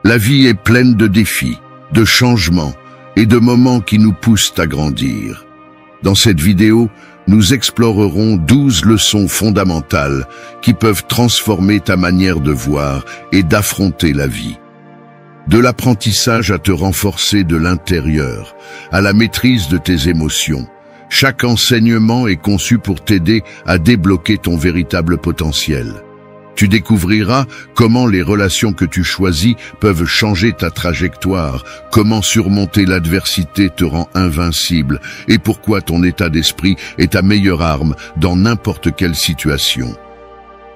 La vie est pleine de défis, de changements et de moments qui nous poussent à grandir. Dans cette vidéo, nous explorerons 12 leçons fondamentales qui peuvent transformer ta manière de voir et d'affronter la vie. De l'apprentissage à te renforcer de l'intérieur, à la maîtrise de tes émotions, chaque enseignement est conçu pour t'aider à débloquer ton véritable potentiel. Tu découvriras comment les relations que tu choisis peuvent changer ta trajectoire, comment surmonter l'adversité te rend invincible et pourquoi ton état d'esprit est ta meilleure arme dans n'importe quelle situation.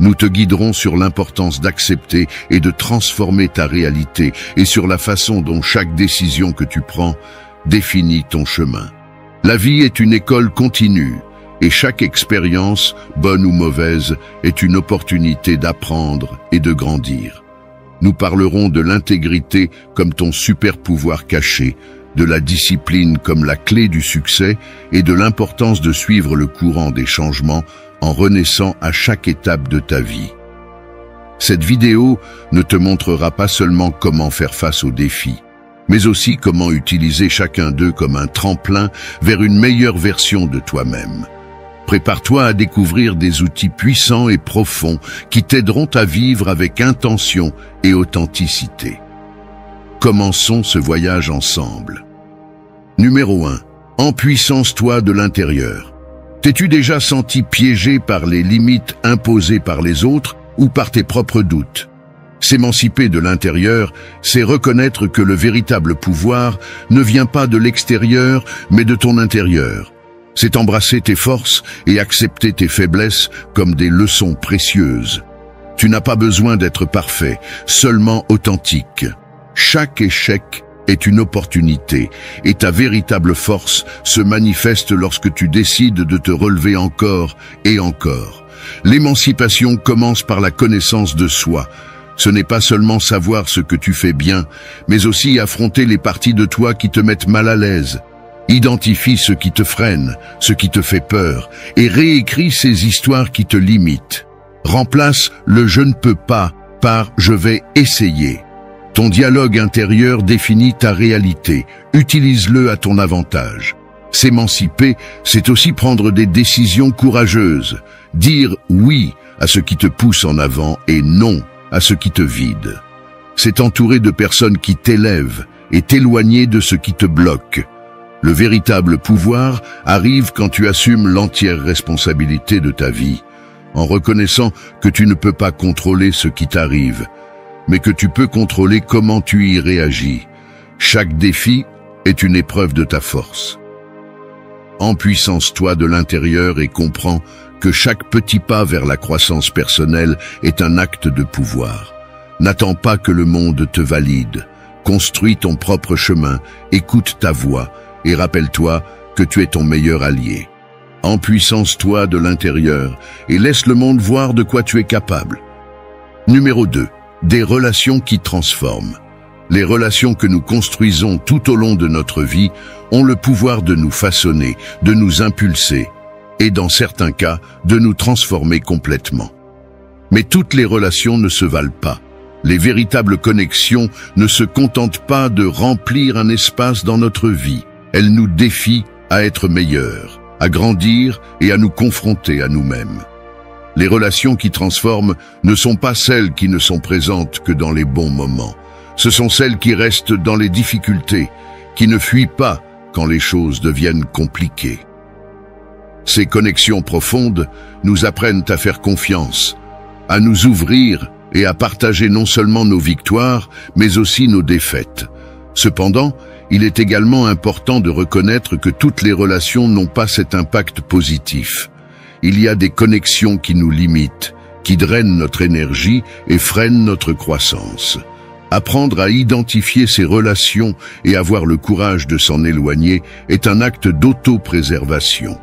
Nous te guiderons sur l'importance d'accepter et de transformer ta réalité et sur la façon dont chaque décision que tu prends définit ton chemin. La vie est une école continue. Et chaque expérience, bonne ou mauvaise, est une opportunité d'apprendre et de grandir. Nous parlerons de l'intégrité comme ton super pouvoir caché, de la discipline comme la clé du succès et de l'importance de suivre le courant des changements en renaissant à chaque étape de ta vie. Cette vidéo ne te montrera pas seulement comment faire face aux défis, mais aussi comment utiliser chacun d'eux comme un tremplin vers une meilleure version de toi-même. Prépare-toi à découvrir des outils puissants et profonds qui t'aideront à vivre avec intention et authenticité. Commençons ce voyage ensemble. Numéro 1. Empuissance-toi de l'intérieur. T'es-tu déjà senti piégé par les limites imposées par les autres ou par tes propres doutes? S'émanciper de l'intérieur, c'est reconnaître que le véritable pouvoir ne vient pas de l'extérieur, mais de ton intérieur. C'est embrasser tes forces et accepter tes faiblesses comme des leçons précieuses. Tu n'as pas besoin d'être parfait, seulement authentique. Chaque échec est une opportunité et ta véritable force se manifeste lorsque tu décides de te relever encore et encore. L'émancipation commence par la connaissance de soi. Ce n'est pas seulement savoir ce que tu fais bien, mais aussi affronter les parties de toi qui te mettent mal à l'aise. Identifie ce qui te freine, ce qui te fait peur, et réécris ces histoires qui te limitent. Remplace le « je ne peux pas » par « je vais essayer ». Ton dialogue intérieur définit ta réalité, utilise-le à ton avantage. S'émanciper, c'est aussi prendre des décisions courageuses, dire « oui » à ce qui te pousse en avant et « non » à ce qui te vide. C'est t'entourer de personnes qui t'élèvent et t'éloigner de ce qui te bloque. Le véritable pouvoir arrive quand tu assumes l'entière responsabilité de ta vie, en reconnaissant que tu ne peux pas contrôler ce qui t'arrive, mais que tu peux contrôler comment tu y réagis. Chaque défi est une épreuve de ta force. Empuissance-toi de l'intérieur et comprends que chaque petit pas vers la croissance personnelle est un acte de pouvoir. N'attends pas que le monde te valide. Construis ton propre chemin, écoute ta voix, et rappelle-toi que tu es ton meilleur allié. Empuissance-toi de l'intérieur et laisse le monde voir de quoi tu es capable. Numéro 2. Des relations qui transforment. Les relations que nous construisons tout au long de notre vie ont le pouvoir de nous façonner, de nous impulser et, dans certains cas, de nous transformer complètement. Mais toutes les relations ne se valent pas. Les véritables connexions ne se contentent pas de remplir un espace dans notre vie. Elles nous défient à être meilleurs, à grandir et à nous confronter à nous-mêmes. Les relations qui transforment ne sont pas celles qui ne sont présentes que dans les bons moments. Ce sont celles qui restent dans les difficultés, qui ne fuient pas quand les choses deviennent compliquées. Ces connexions profondes nous apprennent à faire confiance, à nous ouvrir et à partager non seulement nos victoires, mais aussi nos défaites. Cependant, il est également important de reconnaître que toutes les relations n'ont pas cet impact positif. Il y a des connexions qui nous limitent, qui drainent notre énergie et freinent notre croissance. Apprendre à identifier ces relations et avoir le courage de s'en éloigner est un acte d'auto-préservation.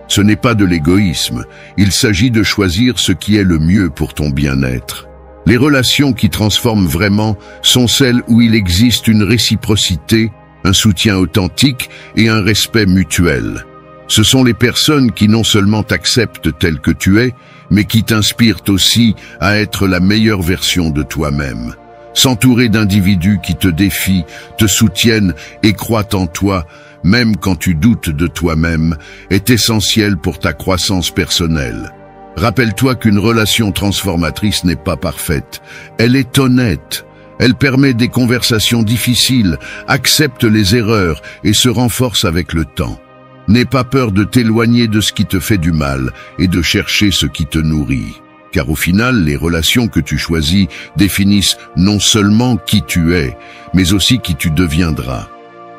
Ce n'est pas de l'égoïsme, il s'agit de choisir ce qui est le mieux pour ton bien-être. Les relations qui transforment vraiment sont celles où il existe une réciprocité, un soutien authentique et un respect mutuel. Ce sont les personnes qui non seulement t'acceptent tel que tu es, mais qui t'inspirent aussi à être la meilleure version de toi-même. S'entourer d'individus qui te défient, te soutiennent et croient en toi, même quand tu doutes de toi-même, est essentiel pour ta croissance personnelle. Rappelle-toi qu'une relation transformatrice n'est pas parfaite. Elle est honnête. Elle permet des conversations difficiles, accepte les erreurs et se renforce avec le temps. N'aie pas peur de t'éloigner de ce qui te fait du mal et de chercher ce qui te nourrit. Car au final, les relations que tu choisis définissent non seulement qui tu es, mais aussi qui tu deviendras.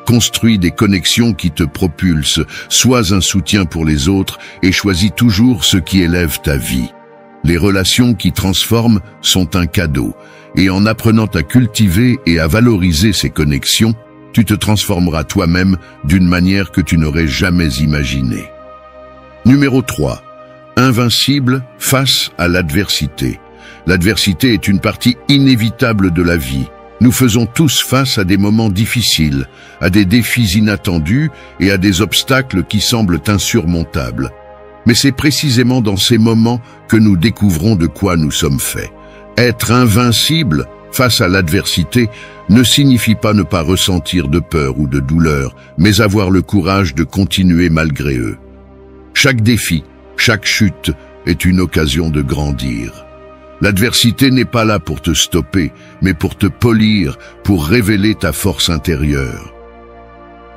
Construis des connexions qui te propulsent, sois un soutien pour les autres et choisis toujours ce qui élève ta vie. Les relations qui transforment sont un cadeau, et en apprenant à cultiver et à valoriser ces connexions, tu te transformeras toi-même d'une manière que tu n'aurais jamais imaginée. Numéro 3. Invincible face à l'adversité. L'adversité est une partie inévitable de la vie. Nous faisons tous face à des moments difficiles, à des défis inattendus et à des obstacles qui semblent insurmontables. Mais c'est précisément dans ces moments que nous découvrons de quoi nous sommes faits. Être invincible face à l'adversité ne signifie pas ne pas ressentir de peur ou de douleur, mais avoir le courage de continuer malgré eux. Chaque défi, chaque chute est une occasion de grandir. L'adversité n'est pas là pour te stopper, mais pour te polir, pour révéler ta force intérieure.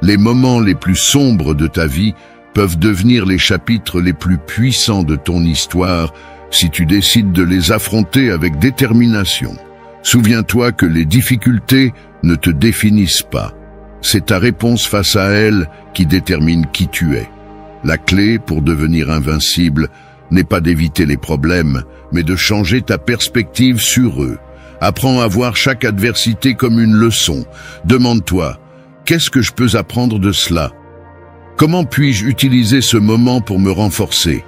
Les moments les plus sombres de ta vie peuvent devenir les chapitres les plus puissants de ton histoire si tu décides de les affronter avec détermination. Souviens-toi que les difficultés ne te définissent pas. C'est ta réponse face à elles qui détermine qui tu es. La clé pour devenir invincible n'est pas d'éviter les problèmes, mais de changer ta perspective sur eux. Apprends à voir chaque adversité comme une leçon. Demande-toi, qu'est-ce que je peux apprendre de cela? Comment puis-je utiliser ce moment pour me renforcer?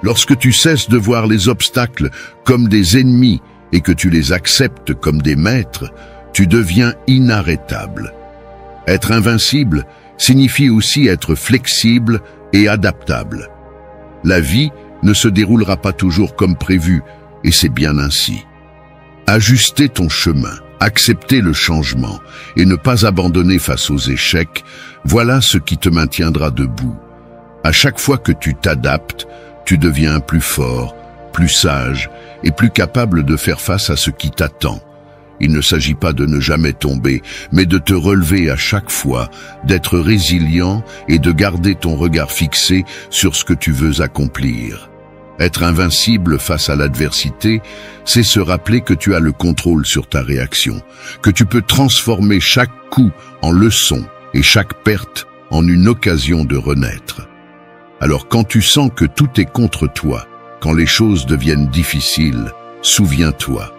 Lorsque tu cesses de voir les obstacles comme des ennemis et que tu les acceptes comme des maîtres, tu deviens inarrêtable. Être invincible signifie aussi être flexible et adaptable. La vie ne se déroulera pas toujours comme prévu, et c'est bien ainsi. Ajuster ton chemin, accepter le changement et ne pas abandonner face aux échecs, voilà ce qui te maintiendra debout. À chaque fois que tu t'adaptes, tu deviens plus fort, plus sage et plus capable de faire face à ce qui t'attend. Il ne s'agit pas de ne jamais tomber, mais de te relever à chaque fois, d'être résilient et de garder ton regard fixé sur ce que tu veux accomplir. Être invincible face à l'adversité, c'est se rappeler que tu as le contrôle sur ta réaction, que tu peux transformer chaque coup en leçon et chaque perte en une occasion de renaître. Alors quand tu sens que tout est contre toi, quand les choses deviennent difficiles, souviens-toi.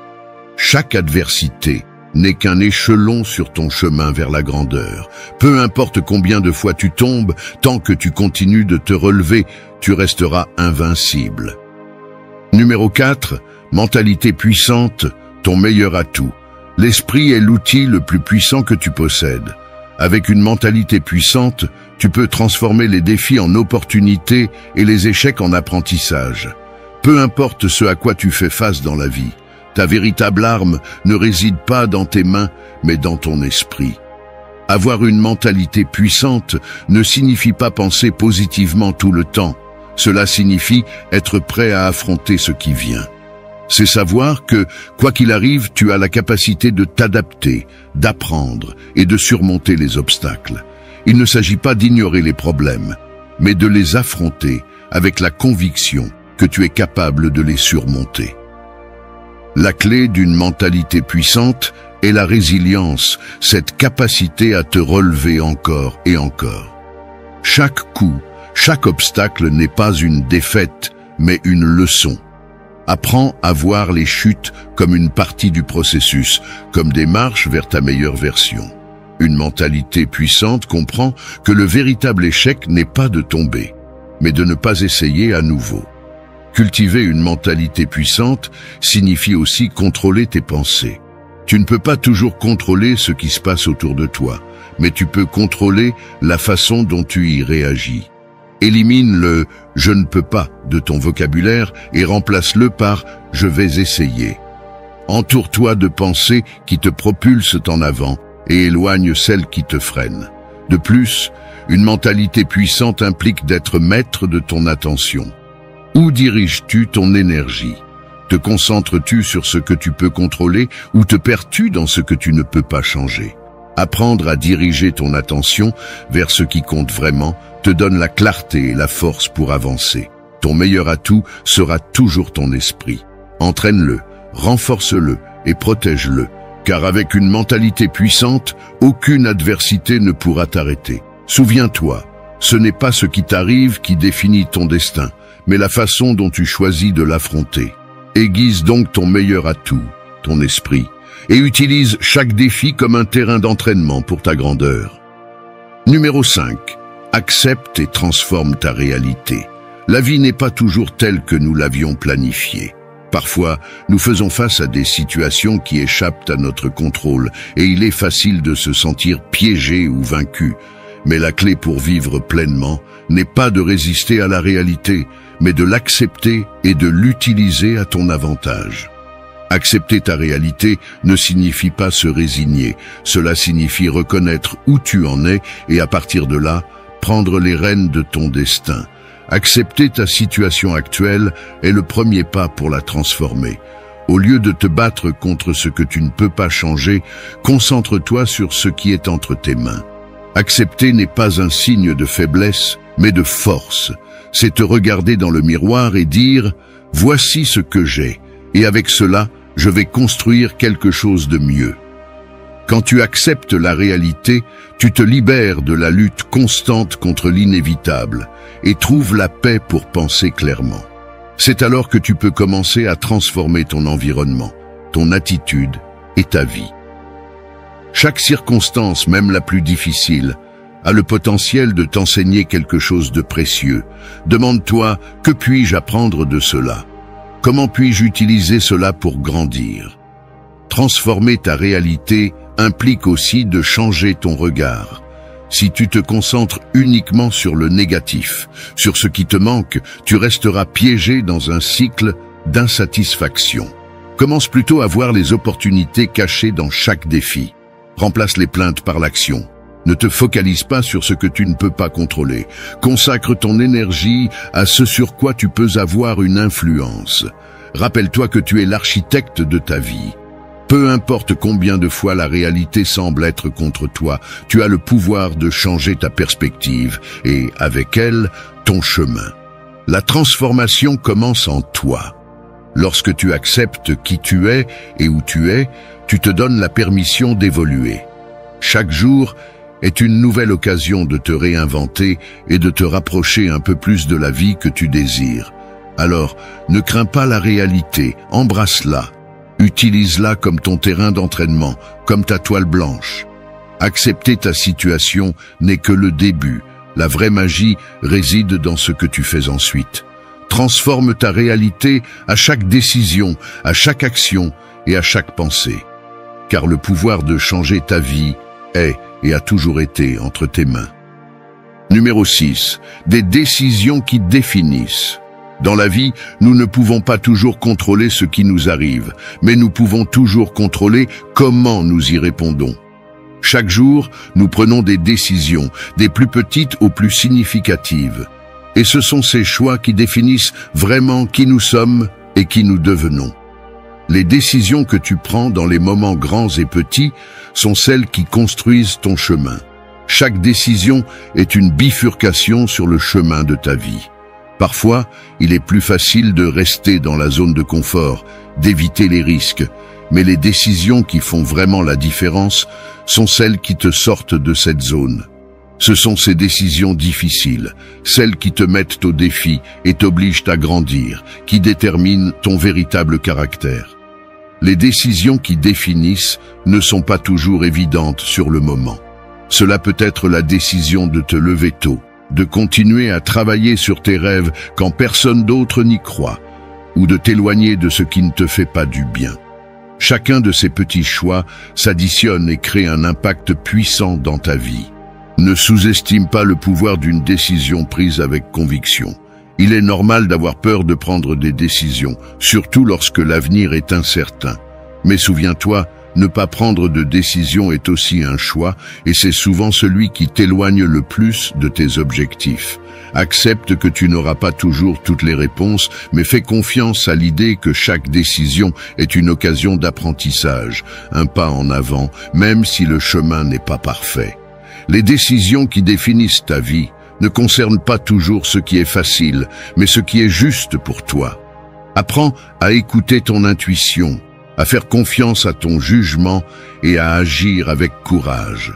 Chaque adversité n'est qu'un échelon sur ton chemin vers la grandeur. Peu importe combien de fois tu tombes, tant que tu continues de te relever, tu resteras invincible. Numéro 4, mentalité puissante, ton meilleur atout. L'esprit est l'outil le plus puissant que tu possèdes. Avec une mentalité puissante, tu peux transformer les défis en opportunités et les échecs en apprentissage. Peu importe ce à quoi tu fais face dans la vie, ta véritable arme ne réside pas dans tes mains, mais dans ton esprit. Avoir une mentalité puissante ne signifie pas penser positivement tout le temps. Cela signifie être prêt à affronter ce qui vient. C'est savoir que, quoi qu'il arrive, tu as la capacité de t'adapter, d'apprendre et de surmonter les obstacles. Il ne s'agit pas d'ignorer les problèmes, mais de les affronter avec la conviction que tu es capable de les surmonter. La clé d'une mentalité puissante est la résilience, cette capacité à te relever encore et encore. Chaque coup, chaque obstacle n'est pas une défaite, mais une leçon. Apprends à voir les chutes comme une partie du processus, comme des marches vers ta meilleure version. Une mentalité puissante comprend que le véritable échec n'est pas de tomber, mais de ne pas essayer à nouveau. Cultiver une mentalité puissante signifie aussi contrôler tes pensées. Tu ne peux pas toujours contrôler ce qui se passe autour de toi, mais tu peux contrôler la façon dont tu y réagis. Élimine le « je ne peux pas » de ton vocabulaire et remplace-le par « je vais essayer ». Entoure-toi de pensées qui te propulsent en avant et éloigne celles qui te freinent. De plus, une mentalité puissante implique d'être maître de ton attention. Où diriges-tu ton énergie? Te concentres-tu sur ce que tu peux contrôler ou te perds-tu dans ce que tu ne peux pas changer? Apprendre à diriger ton attention vers ce qui compte vraiment te donne la clarté et la force pour avancer. Ton meilleur atout sera toujours ton esprit. Entraîne-le, renforce-le et protège-le, car avec une mentalité puissante, aucune adversité ne pourra t'arrêter. Souviens-toi, ce n'est pas ce qui t'arrive qui définit ton destin, mais la façon dont tu choisis de l'affronter. Aiguise donc ton meilleur atout, ton esprit, et utilise chaque défi comme un terrain d'entraînement pour ta grandeur. Numéro 5. Accepte et transforme ta réalité. La vie n'est pas toujours telle que nous l'avions planifiée. Parfois, nous faisons face à des situations qui échappent à notre contrôle et il est facile de se sentir piégé ou vaincu. Mais la clé pour vivre pleinement n'est pas de résister à la réalité, mais de l'accepter et de l'utiliser à ton avantage. Accepter ta réalité ne signifie pas se résigner, cela signifie reconnaître où tu en es et à partir de là, prendre les rênes de ton destin. Accepter ta situation actuelle est le premier pas pour la transformer. Au lieu de te battre contre ce que tu ne peux pas changer, concentre-toi sur ce qui est entre tes mains. Accepter n'est pas un signe de faiblesse, mais de force. C'est te regarder dans le miroir et dire « Voici ce que j'ai, et avec cela, je vais construire quelque chose de mieux. » Quand tu acceptes la réalité, tu te libères de la lutte constante contre l'inévitable et trouves la paix pour penser clairement. C'est alors que tu peux commencer à transformer ton environnement, ton attitude et ta vie. Chaque circonstance, même la plus difficile, a le potentiel de t'enseigner quelque chose de précieux. Demande-toi, que puis-je apprendre de cela? Comment puis-je utiliser cela pour grandir? Transformer ta réalité implique aussi de changer ton regard. Si tu te concentres uniquement sur le négatif, sur ce qui te manque, tu resteras piégé dans un cycle d'insatisfaction. Commence plutôt à voir les opportunités cachées dans chaque défi. Remplace les plaintes par l'action. Ne te focalise pas sur ce que tu ne peux pas contrôler. Consacre ton énergie à ce sur quoi tu peux avoir une influence. Rappelle-toi que tu es l'architecte de ta vie. Peu importe combien de fois la réalité semble être contre toi, tu as le pouvoir de changer ta perspective et, avec elle, ton chemin. La transformation commence en toi. Lorsque tu acceptes qui tu es et où tu es, tu te donnes la permission d'évoluer. Chaque jour est une nouvelle occasion de te réinventer et de te rapprocher un peu plus de la vie que tu désires. Alors, ne crains pas la réalité, embrasse-la. Utilise-la comme ton terrain d'entraînement, comme ta toile blanche. Accepter ta situation n'est que le début. La vraie magie réside dans ce que tu fais ensuite. Transforme ta réalité à chaque décision, à chaque action et à chaque pensée. Car le pouvoir de changer ta vie est et a toujours été entre tes mains. Numéro 6. Des décisions qui définissent. Dans la vie, nous ne pouvons pas toujours contrôler ce qui nous arrive, mais nous pouvons toujours contrôler comment nous y répondons. Chaque jour, nous prenons des décisions, des plus petites aux plus significatives. Et ce sont ces choix qui définissent vraiment qui nous sommes et qui nous devenons. Les décisions que tu prends dans les moments grands et petits sont celles qui construisent ton chemin. Chaque décision est une bifurcation sur le chemin de ta vie. Parfois, il est plus facile de rester dans la zone de confort, d'éviter les risques, mais les décisions qui font vraiment la différence sont celles qui te sortent de cette zone. Ce sont ces décisions difficiles, celles qui te mettent au défi et t'obligent à grandir, qui déterminent ton véritable caractère. Les décisions qui définissent ne sont pas toujours évidentes sur le moment. Cela peut être la décision de te lever tôt, de continuer à travailler sur tes rêves quand personne d'autre n'y croit, ou de t'éloigner de ce qui ne te fait pas du bien. Chacun de ces petits choix s'additionne et crée un impact puissant dans ta vie. Ne sous-estime pas le pouvoir d'une décision prise avec conviction. Il est normal d'avoir peur de prendre des décisions, surtout lorsque l'avenir est incertain. Mais souviens-toi, ne pas prendre de décision est aussi un choix, et c'est souvent celui qui t'éloigne le plus de tes objectifs. Accepte que tu n'auras pas toujours toutes les réponses, mais fais confiance à l'idée que chaque décision est une occasion d'apprentissage, un pas en avant, même si le chemin n'est pas parfait. Les décisions qui définissent ta vie ne concernent pas toujours ce qui est facile, mais ce qui est juste pour toi. Apprends à écouter ton intuition, à faire confiance à ton jugement et à agir avec courage.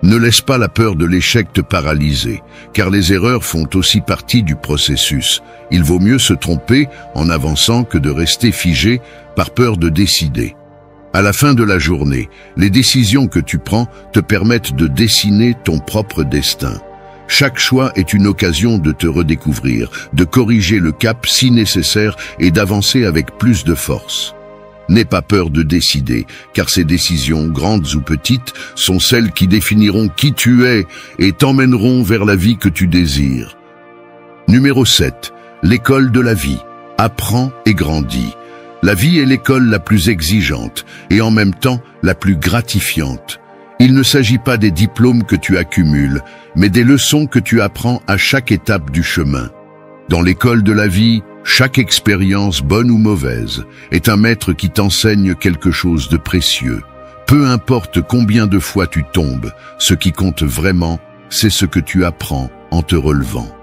Ne laisse pas la peur de l'échec te paralyser, car les erreurs font aussi partie du processus. Il vaut mieux se tromper en avançant que de rester figé par peur de décider. À la fin de la journée, les décisions que tu prends te permettent de dessiner ton propre destin. Chaque choix est une occasion de te redécouvrir, de corriger le cap si nécessaire et d'avancer avec plus de force. N'aie pas peur de décider, car ces décisions, grandes ou petites, sont celles qui définiront qui tu es et t'emmèneront vers la vie que tu désires. Numéro 7. L'école de la vie. Apprends et grandis. La vie est l'école la plus exigeante et en même temps la plus gratifiante. Il ne s'agit pas des diplômes que tu accumules, mais des leçons que tu apprends à chaque étape du chemin. Dans l'école de la vie, chaque expérience, bonne ou mauvaise, est un maître qui t'enseigne quelque chose de précieux. Peu importe combien de fois tu tombes, ce qui compte vraiment, c'est ce que tu apprends en te relevant.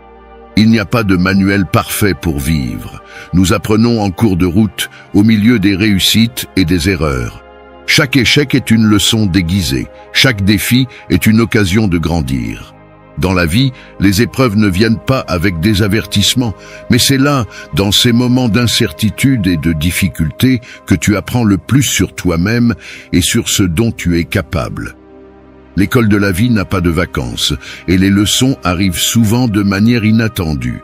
Il n'y a pas de manuel parfait pour vivre. Nous apprenons en cours de route, au milieu des réussites et des erreurs. Chaque échec est une leçon déguisée. Chaque défi est une occasion de grandir. Dans la vie, les épreuves ne viennent pas avec des avertissements, mais c'est là, dans ces moments d'incertitude et de difficulté, que tu apprends le plus sur toi-même et sur ce dont tu es capable. L'école de la vie n'a pas de vacances, et les leçons arrivent souvent de manière inattendue.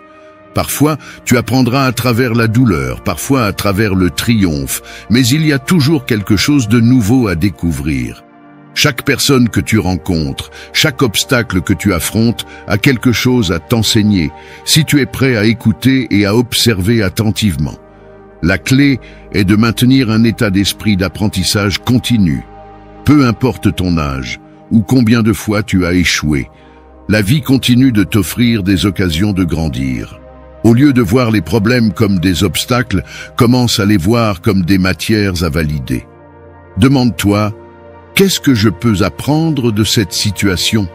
Parfois, tu apprendras à travers la douleur, parfois à travers le triomphe, mais il y a toujours quelque chose de nouveau à découvrir. Chaque personne que tu rencontres, chaque obstacle que tu affrontes a quelque chose à t'enseigner, si tu es prêt à écouter et à observer attentivement. La clé est de maintenir un état d'esprit d'apprentissage continu. Peu importe ton âge, ou combien de fois tu as échoué, la vie continue de t'offrir des occasions de grandir. Au lieu de voir les problèmes comme des obstacles, commence à les voir comme des matières à valider. Demande-toi, qu'est-ce que je peux apprendre de cette situation?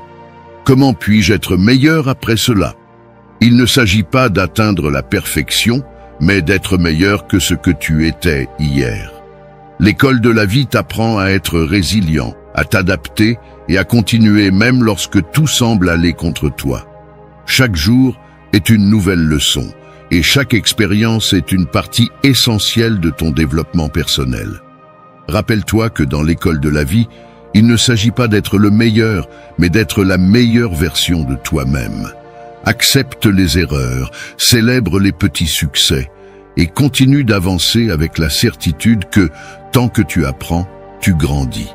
Comment puis-je être meilleur après cela? Il ne s'agit pas d'atteindre la perfection, mais d'être meilleur que ce que tu étais hier. L'école de la vie t'apprend à être résilient, à t'adapter et à continuer même lorsque tout semble aller contre toi. Chaque jour est une nouvelle leçon, et chaque expérience est une partie essentielle de ton développement personnel. Rappelle-toi que dans l'école de la vie, il ne s'agit pas d'être le meilleur, mais d'être la meilleure version de toi-même. Accepte les erreurs, célèbre les petits succès, et continue d'avancer avec la certitude que, tant que tu apprends, tu grandis.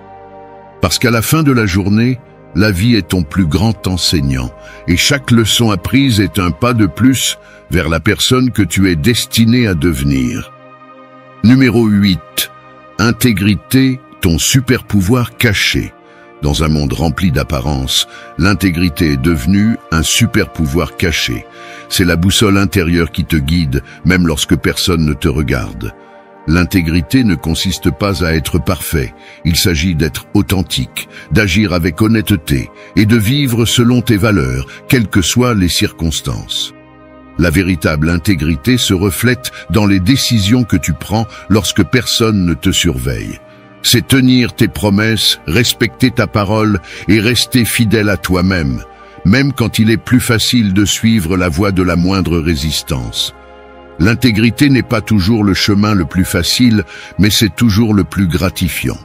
Parce qu'à la fin de la journée, la vie est ton plus grand enseignant, et chaque leçon apprise est un pas de plus vers la personne que tu es destiné à devenir. Numéro 8. Intégrité, ton super pouvoir caché. Dans un monde rempli d'apparences, l'intégrité est devenue un super pouvoir caché. C'est la boussole intérieure qui te guide, même lorsque personne ne te regarde. L'intégrité ne consiste pas à être parfait, il s'agit d'être authentique, d'agir avec honnêteté et de vivre selon tes valeurs, quelles que soient les circonstances. La véritable intégrité se reflète dans les décisions que tu prends lorsque personne ne te surveille. C'est tenir tes promesses, respecter ta parole et rester fidèle à toi-même, même quand il est plus facile de suivre la voie de la moindre résistance. L'intégrité n'est pas toujours le chemin le plus facile, mais c'est toujours le plus gratifiant.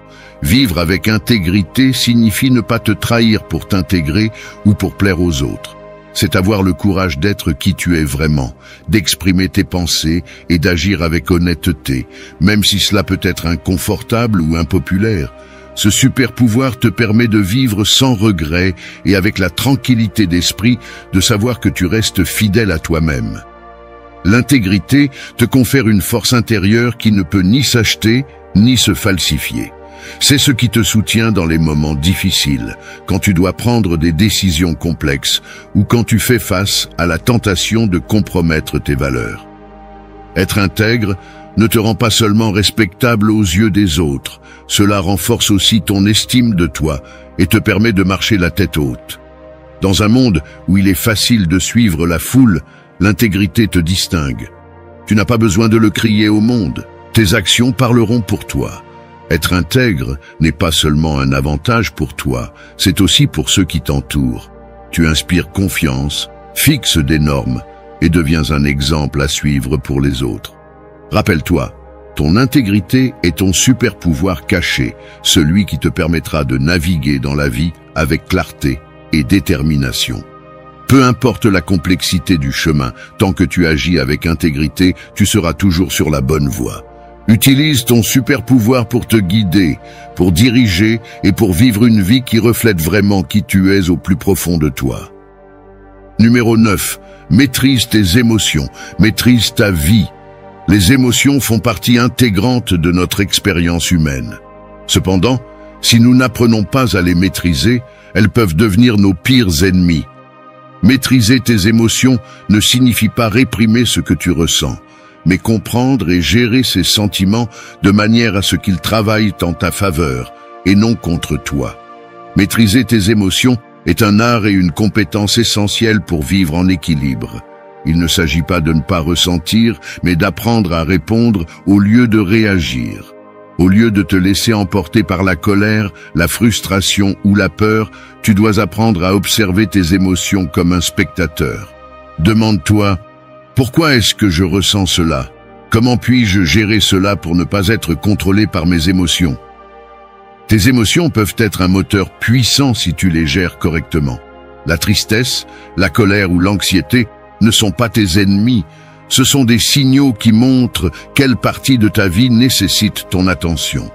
Vivre avec intégrité signifie ne pas te trahir pour t'intégrer ou pour plaire aux autres. C'est avoir le courage d'être qui tu es vraiment, d'exprimer tes pensées et d'agir avec honnêteté, même si cela peut être inconfortable ou impopulaire. Ce super pouvoir te permet de vivre sans regret et avec la tranquillité d'esprit de savoir que tu restes fidèle à toi-même. L'intégrité te confère une force intérieure qui ne peut ni s'acheter ni se falsifier. C'est ce qui te soutient dans les moments difficiles, quand tu dois prendre des décisions complexes ou quand tu fais face à la tentation de compromettre tes valeurs. Être intègre ne te rend pas seulement respectable aux yeux des autres, cela renforce aussi ton estime de toi et te permet de marcher la tête haute. Dans un monde où il est facile de suivre la foule, l'intégrité te distingue. Tu n'as pas besoin de le crier au monde, tes actions parleront pour toi. Être intègre n'est pas seulement un avantage pour toi, c'est aussi pour ceux qui t'entourent. Tu inspires confiance, fixes des normes et deviens un exemple à suivre pour les autres. Rappelle-toi, ton intégrité est ton super pouvoir caché, celui qui te permettra de naviguer dans la vie avec clarté et détermination. Peu importe la complexité du chemin, tant que tu agis avec intégrité, tu seras toujours sur la bonne voie. Utilise ton super pouvoir pour te guider, pour diriger et pour vivre une vie qui reflète vraiment qui tu es au plus profond de toi. Numéro 9. Maîtrise tes émotions, maîtrise ta vie. Les émotions font partie intégrante de notre expérience humaine. Cependant, si nous n'apprenons pas à les maîtriser, elles peuvent devenir nos pires ennemis. Maîtriser tes émotions ne signifie pas réprimer ce que tu ressens, mais comprendre et gérer ces sentiments de manière à ce qu'ils travaillent en ta faveur et non contre toi. Maîtriser tes émotions est un art et une compétence essentielle pour vivre en équilibre. Il ne s'agit pas de ne pas ressentir, mais d'apprendre à répondre au lieu de réagir. Au lieu de te laisser emporter par la colère, la frustration ou la peur, tu dois apprendre à observer tes émotions comme un spectateur. Demande-toi, pourquoi est-ce que je ressens cela? Comment puis-je gérer cela pour ne pas être contrôlé par mes émotions? Tes émotions peuvent être un moteur puissant si tu les gères correctement. La tristesse, la colère ou l'anxiété ne sont pas tes ennemis. Ce sont des signaux qui montrent quelle partie de ta vie nécessite ton attention.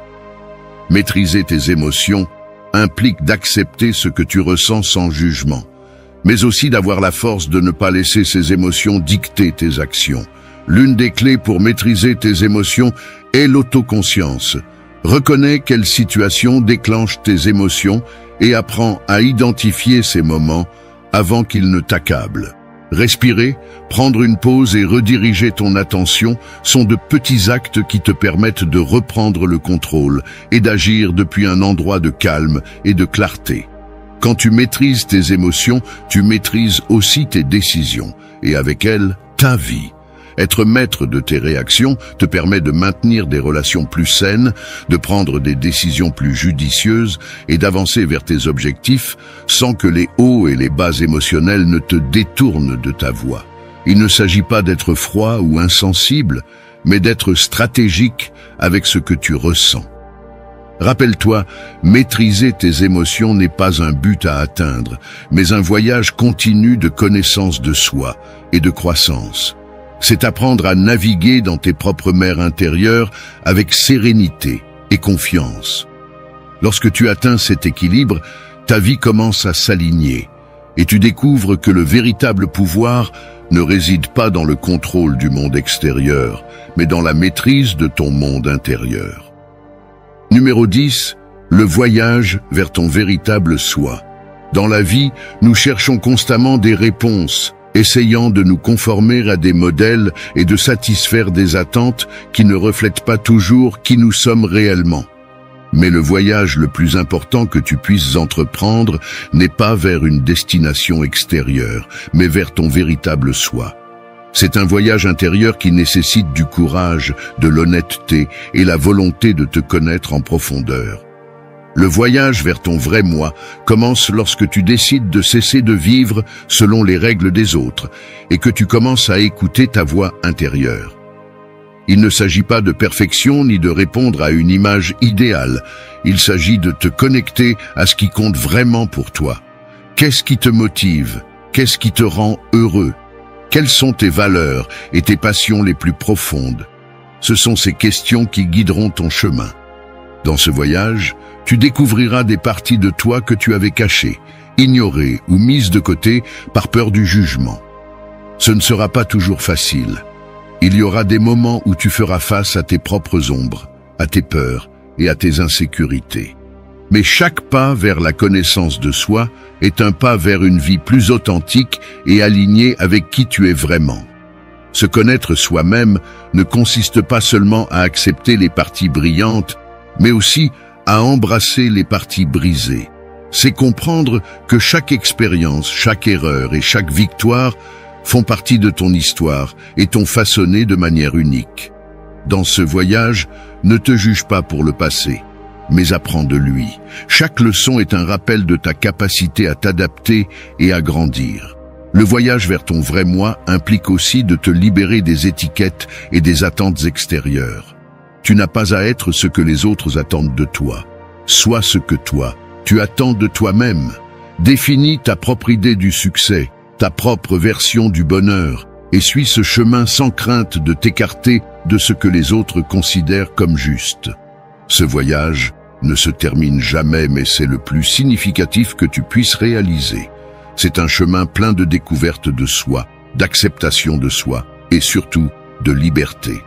Maîtriser tes émotions implique d'accepter ce que tu ressens sans jugement, mais aussi d'avoir la force de ne pas laisser ces émotions dicter tes actions. L'une des clés pour maîtriser tes émotions est l'autoconscience. Reconnais quelle situation déclenche tes émotions et apprends à identifier ces moments avant qu'ils ne t'accablent. Respirer, prendre une pause et rediriger ton attention sont de petits actes qui te permettent de reprendre le contrôle et d'agir depuis un endroit de calme et de clarté. Quand tu maîtrises tes émotions, tu maîtrises aussi tes décisions et avec elles, ta vie. Être maître de tes réactions te permet de maintenir des relations plus saines, de prendre des décisions plus judicieuses et d'avancer vers tes objectifs sans que les hauts et les bas émotionnels ne te détournent de ta voie. Il ne s'agit pas d'être froid ou insensible, mais d'être stratégique avec ce que tu ressens. Rappelle-toi, maîtriser tes émotions n'est pas un but à atteindre, mais un voyage continu de connaissance de soi et de croissance. C'est apprendre à naviguer dans tes propres mers intérieures avec sérénité et confiance. Lorsque tu atteins cet équilibre, ta vie commence à s'aligner et tu découvres que le véritable pouvoir ne réside pas dans le contrôle du monde extérieur, mais dans la maîtrise de ton monde intérieur. Numéro 10. Le voyage vers ton véritable soi. Dans la vie, nous cherchons constamment des réponses, essayant de nous conformer à des modèles et de satisfaire des attentes qui ne reflètent pas toujours qui nous sommes réellement. Mais le voyage le plus important que tu puisses entreprendre n'est pas vers une destination extérieure, mais vers ton véritable soi. C'est un voyage intérieur qui nécessite du courage, de l'honnêteté et la volonté de te connaître en profondeur. Le voyage vers ton vrai moi commence lorsque tu décides de cesser de vivre selon les règles des autres et que tu commences à écouter ta voix intérieure. Il ne s'agit pas de perfection ni de répondre à une image idéale. Il s'agit de te connecter à ce qui compte vraiment pour toi. Qu'est-ce qui te motive? Qu'est-ce qui te rend heureux? Quelles sont tes valeurs et tes passions les plus profondes? Ce sont ces questions qui guideront ton chemin. Dans ce voyage, tu découvriras des parties de toi que tu avais cachées, ignorées ou mises de côté par peur du jugement. Ce ne sera pas toujours facile. Il y aura des moments où tu feras face à tes propres ombres, à tes peurs et à tes insécurités. Mais chaque pas vers la connaissance de soi est un pas vers une vie plus authentique et alignée avec qui tu es vraiment. Se connaître soi-même ne consiste pas seulement à accepter les parties brillantes, mais aussi à embrasser les parties brisées. C'est comprendre que chaque expérience, chaque erreur et chaque victoire font partie de ton histoire et t'ont façonné de manière unique. Dans ce voyage, ne te juge pas pour le passé, mais apprends de lui. Chaque leçon est un rappel de ta capacité à t'adapter et à grandir. Le voyage vers ton vrai moi implique aussi de te libérer des étiquettes et des attentes extérieures. Tu n'as pas à être ce que les autres attendent de toi. Sois ce que toi, tu attends de toi-même. Définis ta propre idée du succès, ta propre version du bonheur, et suis ce chemin sans crainte de t'écarter de ce que les autres considèrent comme juste. Ce voyage ne se termine jamais, mais c'est le plus significatif que tu puisses réaliser. C'est un chemin plein de découverte de soi, d'acceptation de soi, et surtout de liberté.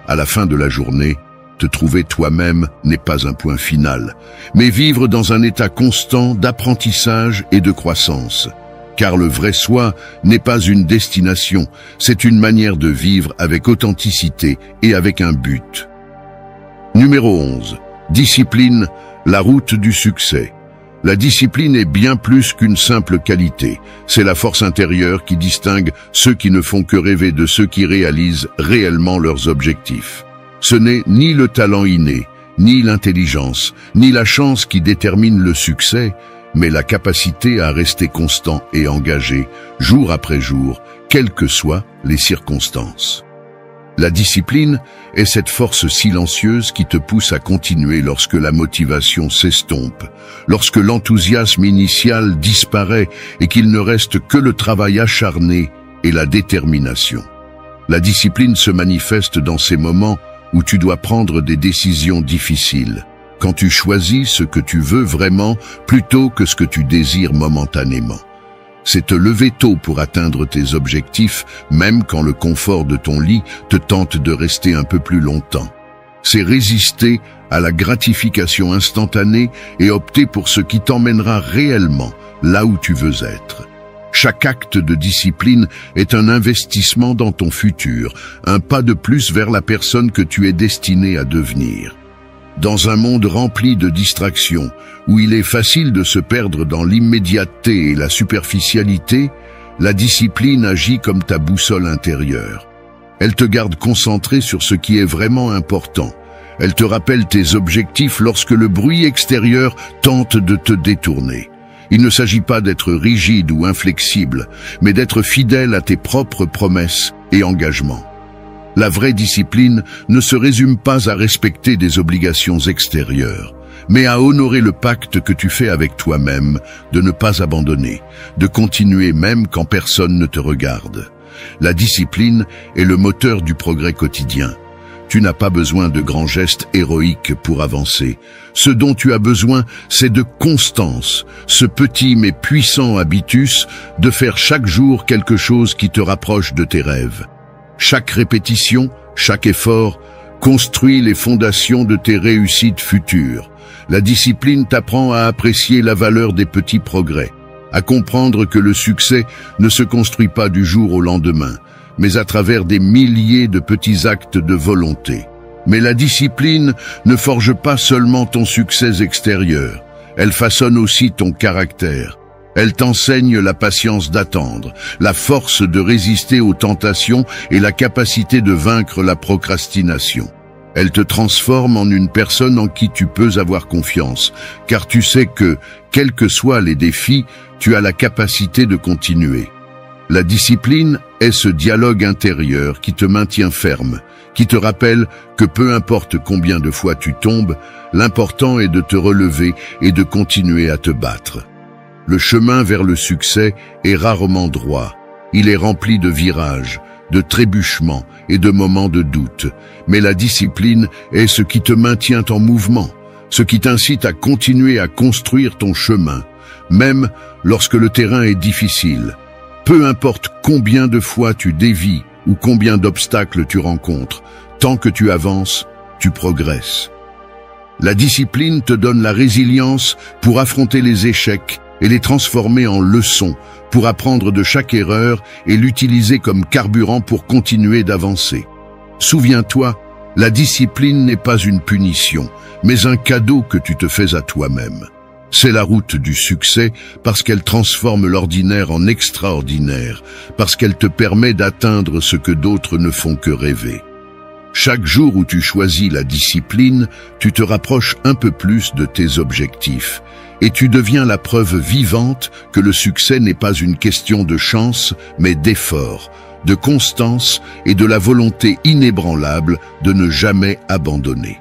À la fin de la journée, te trouver toi-même n'est pas un point final, mais vivre dans un état constant d'apprentissage et de croissance. Car le vrai soi n'est pas une destination, c'est une manière de vivre avec authenticité et avec un but. Numéro 11. Discipline, la route du succès. La discipline est bien plus qu'une simple qualité. C'est la force intérieure qui distingue ceux qui ne font que rêver de ceux qui réalisent réellement leurs objectifs. Ce n'est ni le talent inné, ni l'intelligence, ni la chance qui détermine le succès, mais la capacité à rester constant et engagé, jour après jour, quelles que soient les circonstances. La discipline est cette force silencieuse qui te pousse à continuer lorsque la motivation s'estompe, lorsque l'enthousiasme initial disparaît et qu'il ne reste que le travail acharné et la détermination. La discipline se manifeste dans ces moments où tu dois prendre des décisions difficiles, quand tu choisis ce que tu veux vraiment plutôt que ce que tu désires momentanément. C'est te lever tôt pour atteindre tes objectifs, même quand le confort de ton lit te tente de rester un peu plus longtemps. C'est résister à la gratification instantanée et opter pour ce qui t'emmènera réellement là où tu veux être. Chaque acte de discipline est un investissement dans ton futur, un pas de plus vers la personne que tu es destiné à devenir. Dans un monde rempli de distractions, où il est facile de se perdre dans l'immédiateté et la superficialité, la discipline agit comme ta boussole intérieure. Elle te garde concentré sur ce qui est vraiment important. Elle te rappelle tes objectifs lorsque le bruit extérieur tente de te détourner. Il ne s'agit pas d'être rigide ou inflexible, mais d'être fidèle à tes propres promesses et engagements. La vraie discipline ne se résume pas à respecter des obligations extérieures, mais à honorer le pacte que tu fais avec toi-même de ne pas abandonner, de continuer même quand personne ne te regarde. La discipline est le moteur du progrès quotidien. Tu n'as pas besoin de grands gestes héroïques pour avancer. Ce dont tu as besoin, c'est de constance, ce petit mais puissant habitus de faire chaque jour quelque chose qui te rapproche de tes rêves. Chaque répétition, chaque effort, construit les fondations de tes réussites futures. La discipline t'apprend à apprécier la valeur des petits progrès, à comprendre que le succès ne se construit pas du jour au lendemain, mais à travers des milliers de petits actes de volonté. Mais la discipline ne forge pas seulement ton succès extérieur, elle façonne aussi ton caractère. Elle t'enseigne la patience d'attendre, la force de résister aux tentations et la capacité de vaincre la procrastination. Elle te transforme en une personne en qui tu peux avoir confiance, car tu sais que, quels que soient les défis, tu as la capacité de continuer. La discipline est ce dialogue intérieur qui te maintient ferme, qui te rappelle que peu importe combien de fois tu tombes, l'important est de te relever et de continuer à te battre. Le chemin vers le succès est rarement droit. Il est rempli de virages, de trébuchements et de moments de doute. Mais la discipline est ce qui te maintient en mouvement, ce qui t'incite à continuer à construire ton chemin, même lorsque le terrain est difficile. Peu importe combien de fois tu dévies ou combien d'obstacles tu rencontres, tant que tu avances, tu progresses. La discipline te donne la résilience pour affronter les échecs et les transformer en leçons, pour apprendre de chaque erreur et l'utiliser comme carburant pour continuer d'avancer. Souviens-toi, la discipline n'est pas une punition, mais un cadeau que tu te fais à toi-même. C'est la route du succès parce qu'elle transforme l'ordinaire en extraordinaire, parce qu'elle te permet d'atteindre ce que d'autres ne font que rêver. Chaque jour où tu choisis la discipline, tu te rapproches un peu plus de tes objectifs et tu deviens la preuve vivante que le succès n'est pas une question de chance, mais d'effort, de constance et de la volonté inébranlable de ne jamais abandonner.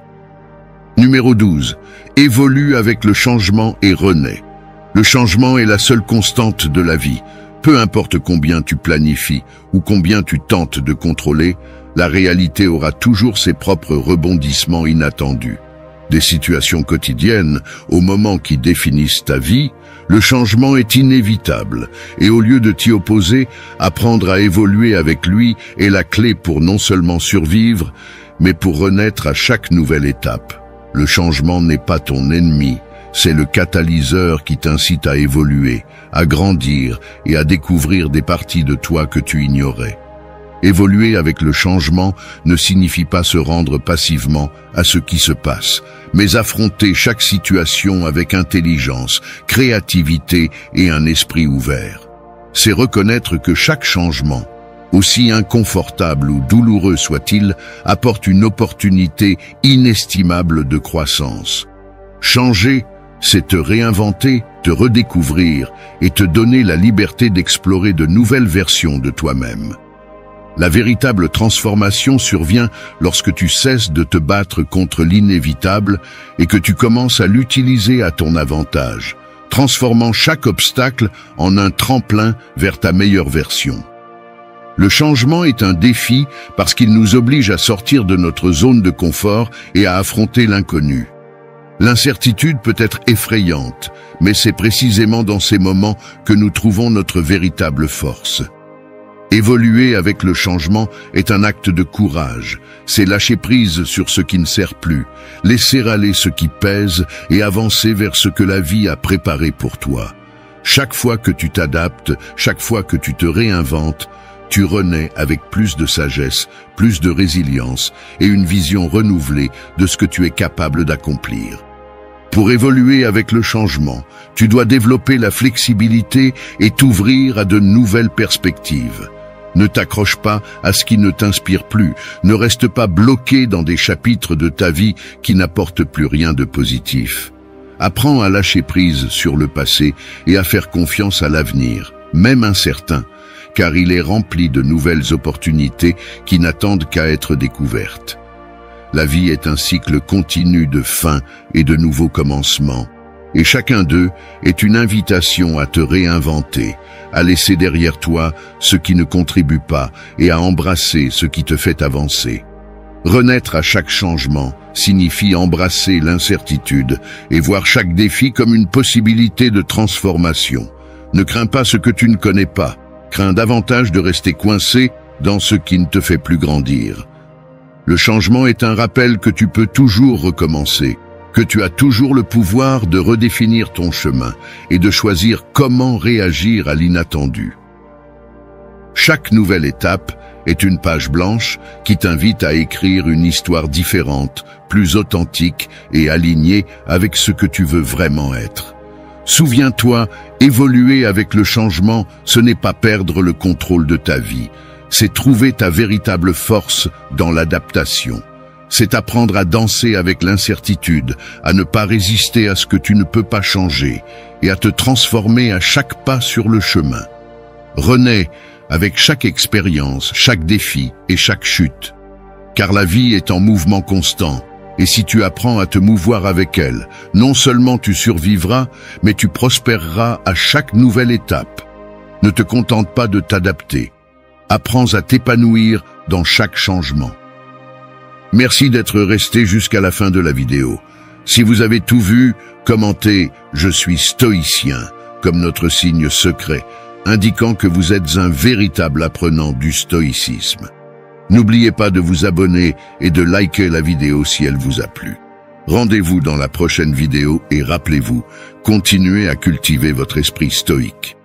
Numéro 12. Évolue avec le changement et renaît. Le changement est la seule constante de la vie. Peu importe combien tu planifies ou combien tu tentes de contrôler, la réalité aura toujours ses propres rebondissements inattendus. Des situations quotidiennes aux moments qui définissent ta vie, le changement est inévitable et au lieu de t'y opposer, apprendre à évoluer avec lui est la clé pour non seulement survivre, mais pour renaître à chaque nouvelle étape. Le changement n'est pas ton ennemi, c'est le catalyseur qui t'incite à évoluer, à grandir et à découvrir des parties de toi que tu ignorais. Évoluer avec le changement ne signifie pas se rendre passivement à ce qui se passe, mais affronter chaque situation avec intelligence, créativité et un esprit ouvert. C'est reconnaître que chaque changement, aussi inconfortable ou douloureux soit-il, apporte une opportunité inestimable de croissance. Changer, c'est te réinventer, te redécouvrir et te donner la liberté d'explorer de nouvelles versions de toi-même. La véritable transformation survient lorsque tu cesses de te battre contre l'inévitable et que tu commences à l'utiliser à ton avantage, transformant chaque obstacle en un tremplin vers ta meilleure version. Le changement est un défi parce qu'il nous oblige à sortir de notre zone de confort et à affronter l'inconnu. L'incertitude peut être effrayante, mais c'est précisément dans ces moments que nous trouvons notre véritable force. Évoluer avec le changement est un acte de courage. C'est lâcher prise sur ce qui ne sert plus, laisser aller ce qui pèse et avancer vers ce que la vie a préparé pour toi. Chaque fois que tu t'adaptes, chaque fois que tu te réinventes, tu renais avec plus de sagesse, plus de résilience et une vision renouvelée de ce que tu es capable d'accomplir. Pour évoluer avec le changement, tu dois développer la flexibilité et t'ouvrir à de nouvelles perspectives. Ne t'accroche pas à ce qui ne t'inspire plus, ne reste pas bloqué dans des chapitres de ta vie qui n'apportent plus rien de positif. Apprends à lâcher prise sur le passé et à faire confiance à l'avenir, même incertain, car il est rempli de nouvelles opportunités qui n'attendent qu'à être découvertes. La vie est un cycle continu de fins et de nouveaux commencements, et chacun d'eux est une invitation à te réinventer, à laisser derrière toi ce qui ne contribue pas et à embrasser ce qui te fait avancer. Renaître à chaque changement signifie embrasser l'incertitude et voir chaque défi comme une possibilité de transformation. Ne crains pas ce que tu ne connais pas, crains davantage de rester coincé dans ce qui ne te fait plus grandir. Le changement est un rappel que tu peux toujours recommencer, que tu as toujours le pouvoir de redéfinir ton chemin et de choisir comment réagir à l'inattendu. Chaque nouvelle étape est une page blanche qui t'invite à écrire une histoire différente, plus authentique et alignée avec ce que tu veux vraiment être. Souviens-toi, évoluer avec le changement, ce n'est pas perdre le contrôle de ta vie, c'est trouver ta véritable force dans l'adaptation. C'est apprendre à danser avec l'incertitude, à ne pas résister à ce que tu ne peux pas changer et à te transformer à chaque pas sur le chemin. Renais avec chaque expérience, chaque défi et chaque chute. Car la vie est en mouvement constant, et si tu apprends à te mouvoir avec elle, non seulement tu survivras, mais tu prospéreras à chaque nouvelle étape. Ne te contente pas de t'adapter. Apprends à t'épanouir dans chaque changement. Merci d'être resté jusqu'à la fin de la vidéo. Si vous avez tout vu, commentez « Je suis stoïcien » comme notre signe secret, indiquant que vous êtes un véritable apprenant du stoïcisme. N'oubliez pas de vous abonner et de liker la vidéo si elle vous a plu. Rendez-vous dans la prochaine vidéo et rappelez-vous, continuez à cultiver votre esprit stoïque.